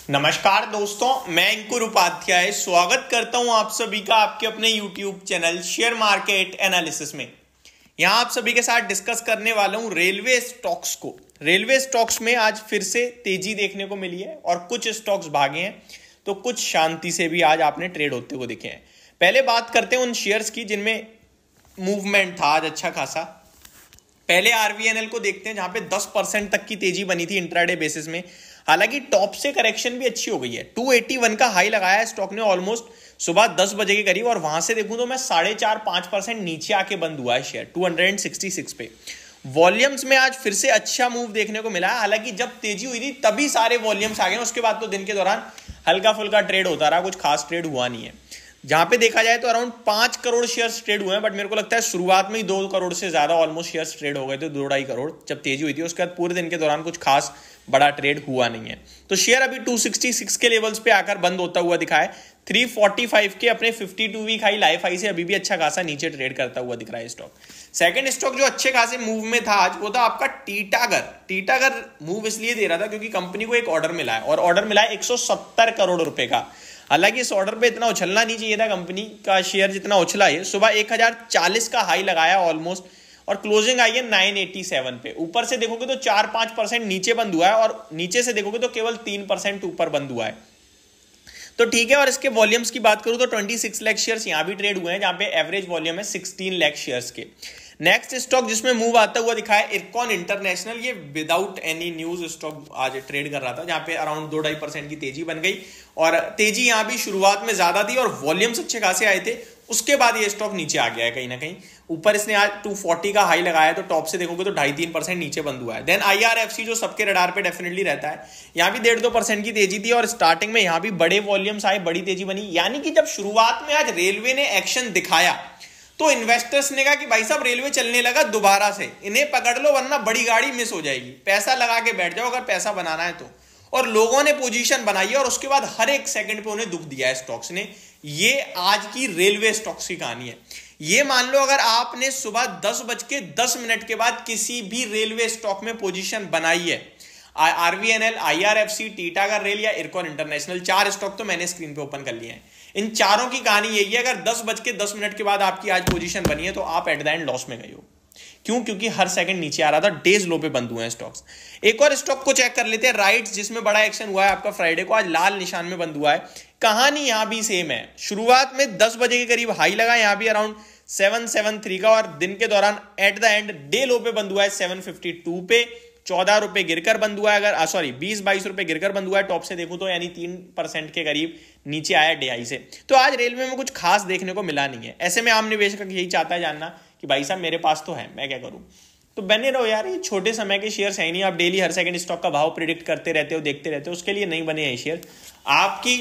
नमस्कार दोस्तों, मैं अंकुर उपाध्याय स्वागत करता हूं आप सभी का आपके अपने YouTube channel share market analysis में। यहां आप सभी के साथ डिस्कस करने वाला हूं रेलवे स्टॉक्स को। रेलवे स्टॉक्स में आज फिर से तेजी देखने को मिली है और कुछ स्टॉक्स भागे हैं तो कुछ शांति से भी आज आपने ट्रेड होते हुए दिखे हैं। पहले बात करते हैं उन शेयर्स की जिनमें मूवमेंट था आज अच्छा खासा। पहले आरवीएनएल को देखते हैं जहां पे 10% तक की तेजी बनी थी इंट्राडे बेसिस में। हालांकि टॉप से करेक्शन भी अच्छी हो गई है। 281 का हाई लगाया है स्टॉक ने ऑलमोस्ट सुबह 10 बजे के करीब, और वहां से देखूं तो मैं 4.5-5% नीचे आके बंद हुआ है शेयर 266 पे। वॉल्यूम्स में आज फिर से अच्छा मूव देखने को मिला है। हालांकि जब तेजी हुई थी तभी सारे वॉल्यूम्स आ गए, उसके बाद तो दिन के दौरान हल्का फुल्का ट्रेड होता रहा, कुछ खास ट्रेड हुआ नहीं है। जहां पे देखा जाए तो अराउंड 5 करोड़ शेयर्स ट्रेड हुए हैं, बट मेरे को लगता है शुरुआत में ही 2 करोड़ से ज्यादा ऑलमोस्ट शेयर्स ट्रेड हो गए थे, 2-2.5 करोड़ जब तेजी हुई थी। उसके बाद पूरे दिन के दौरान कुछ खास बड़ा ट्रेड हुआ नहीं है। तो शेयर अभी 266 के लेवल्स पे आकर बंद होता हुआ दिखा है। 345 के अपने 52 वीक हाई लाइफ हाई से अभी भी अच्छा खासा नीचे ट्रेड करता हुआ दिख रहा है स्टॉक। सेकंड स्टॉक जो अच्छे खासे मूव में था आज वो था आपका टीटागर। टीटागर मूव इसलिए दे रहा था क्योंकि कंपनी को एक ऑर्डर मिला है, और ऑर्डर मिला है 170 करोड़ रुपए का। हालांकि इस ऑर्डर पे इतना उछलना नहीं चाहिए था, कंपनी का शेयर जितना उछला है। सुबह 1040 का हाई लगाया ऑलमोस्ट, और क्लोजिंग आई है 987 पे। ऊपर से देखोगे तो 4-5% नीचे बंद हुआ है, और नीचे से देखोगे तो केवल 3% ऊपर बंद हुआ है। तो ठीक है। और इसके वॉल्यूम्स की बात करूं तो 26 लाख शेयर्स यहां भी ट्रेड हुए हैं, जहां पे एवरेज वॉल्यूम है 16 लाख शेयर्स के। नेक्स्ट स्टॉक जिसमें मूव आता हुआ दिखा है इरकॉन इंटरनेशनल। ये विदाउट एनी न्यूज स्टॉक आज ट्रेड कर रहा था, जहां पे अराउंड 2-2.5% की तेजी बन गई, और तेजी यहां भी शुरुआत में ज्यादा थी और वॉल्यूम्स अच्छे खासे आए थे। उसके बाद ये स्टॉक नीचे आ गया है कहीं ना कहीं। ऊपर इसने आज 240 का हाई लगाया, तो टॉप से देखोगे तो 2.5-3% नीचे बंद हुआ है। देन आईआरएफसी जो सबके रडार पे डेफिनेटली रहता है, यहां भी 1.5-2% की तेजी थी, और स्टार्टिंग में यहां भी बड़े वॉल्यूम्स आए, बड़ी तेजी बनी। यानी कि जब शुरुआत में आज रेलवे ने एक्शन दिखाया तो इन्वेस्टर्स ने कहा कि भाई साहब रेलवे चलने लगा दोबारा से, इन्हें पकड़ लो वरना बड़ी गाड़ी मिस हो जाएगी, पैसा लगा के बैठ जाओ अगर पैसा बनाना है तो। और लोगों ने पोजीशन बनाई है, और उसके बाद हर एक सेकंड पे उन्हें दुख दिया है स्टॉक्स ने। ये आज की रेलवे स्टॉक्स की कहानी है। ये मान लो अगर आपने सुबह 10:10 के बाद किसी भी रेलवे स्टॉक में पोजीशन बनाई है, आरवीएनएल, आईआरएफसी, टीटागर रेल या इरकॉन इंटरनेशनल, 4 स्टॉक तो मैंने स्क्रीन पे ओपन कर लिए हैं। इन चारों की कहानी यही है, अगर 10:10 के बाद आपकी आज पोजीशन बनी है तो आप एट द एंड लॉस में गए हो। क्यों? क्योंकि हर सेकंड नीचे आ रहा था, डेज लो पे बंद हुए हैं स्टॉक्स। एक और स्टॉक को चेक कर लेते हैं, राइट्स, जिसमें बड़ा एक्शन हुआ है आपका फ्राइडे को। आज लाल निशान में बंद हुआ है। कहानी यहां भी सेम है। शुरुआत में 10 बजे के करीब हाई लगा, यहां भी अराउंड 773 का, और दिन के दौरान एट द एंड डे लो पे बंद हुआ है 752 पे। 14 रुपए गिरकर बंद हुआ है, अगर 20-22 रुपए गिरकर बंद हुआ है टॉप से देखूं तो, यानी 3% के करीब नीचे आया डीआई से। तो आज रेलवे में कुछ खास देखने को मिला नहीं है। ऐसे में आम निवेशक यही चाहता है जानना कि भाई साहब मेरे पास तो है, मैं क्या करूं। तो बने रहो यार, ये छोटे समय के शेयर्स है नहीं। आप डेली हर सेकंड स्टॉक का भाव प्रिडिक्ट करते रहते हो, देखते रहते हो, उसके लिए नहीं बने हैं शेयर। आपकी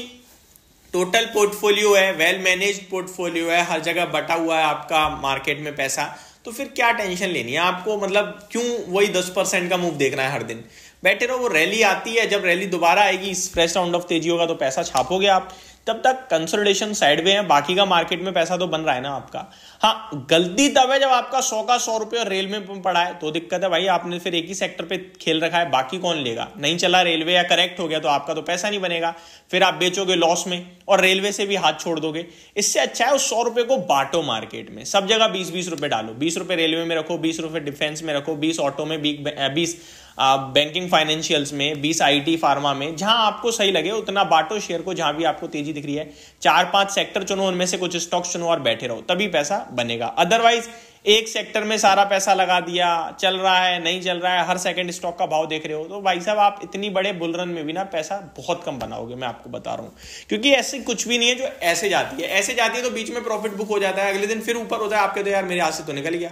टोटल पोर्टफोलियो है, वेल मैनेज्ड पोर्टफोलियो है, हर जगह बटा हुआ है आपका मार्केट में पैसा, तो फिर क्या टेंशन लेनी है आपको। मतलब क्यों वही 10% का मूव देखना है हर दिन। बैठे रहो, वो रैली आती है, जब रैली दोबारा आएगी, फ्रेश राउंड ऑफ तेजी होगा तो पैसा छापोगे आप। तब तक कंसोलिडेशन साइड में है, बाकी का मार्केट में पैसा तो बन रहा है ना आपका। हाँ, गलती तब है जब आपका 100 का 100 रुपये और रेल में पड़ा है तो दिक्कत है भाई। आपने फिर एक ही सेक्टर पे खेल रखा है, बाकी कौन लेगा। नहीं चला रेलवे या करेक्ट हो गया तो आपका तो पैसा नहीं बनेगा, फिर आप बेचोगे लॉस में और रेलवे से भी हाथ छोड़ दोगे। इससे अच्छा है उस 100 रुपये को बांटो मार्केट में, सब जगह 20-20 रुपए डालो। 20 रुपए रेलवे में रखो, 20 रुपए डिफेंस में रखो, 20 ऑटो में, 20 बैंकिंग फाइनेंशियल्स में, 20 आईटी फार्मा में, जहां आपको सही लगे उतना बांटो शेयर को। जहां भी आपको तेजी दिख रही है 4-5 सेक्टर चुनो, उनमें से कुछ स्टॉक्स चुनो और बैठे रहो, तभी पैसा बनेगा। अदरवाइज एक सेक्टर में सारा पैसा लगा दिया, चल रहा है नहीं चल रहा है, हर सेकंड स्टॉक का भाव देख रहे हो, तो भाई साहब आप इतनी बड़े बुल रन में भी ना पैसा बहुत कम बनाओगे, मैं आपको बता रहा हूं। क्योंकि ऐसी कुछ भी नहीं है जो ऐसे जाती है। ऐसे जाती है तो बीच में प्रॉफिट बुक हो जाता है, अगले दिन फिर ऊपर होता है आपके, तो यार मेरे हाथ से तो निकल गया।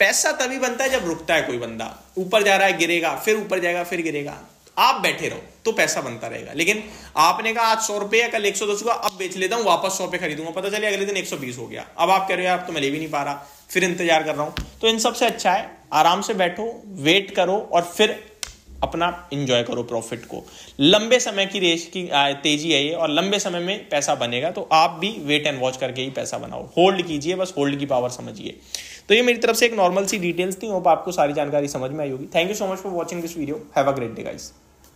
पैसा तभी बनता है जब रुकता है कोई बंदा, ऊपर जा रहा है गिरेगा, फिर ऊपर जाएगा फिर गिरेगा, आप बैठे रहो तो पैसा बनता रहेगा। लेकिन आपने कहा आज 100 रुपये, कल 110 हुआ, अब बेच लेता हूं, वापस 100 पे खरीदूंगा, पता चले अगले दिन 120 हो गया। अब आप कह रहे हो यार अब तो मैं ले भी नहीं पा रहा, फिर इंतजार कर रहा हूं। तो इन सबसे अच्छा है आराम से बैठो, वेट करो और फिर अपना एंजॉय करो प्रॉफिट को। लंबे समय की रेस की तेजी है ये, और लंबे समय में पैसा बनेगा, तो आप भी वेट एंड वॉच करके ही पैसा बनाओ। होल्ड कीजिए, बस होल्ड की पावर समझिए। तो ये मेरी तरफ से एक नॉर्मल सी डिटेल्स थी, होप आपको सारी जानकारी समझ में आई होगी। Thank you so much for watching this video. Have a great day guys.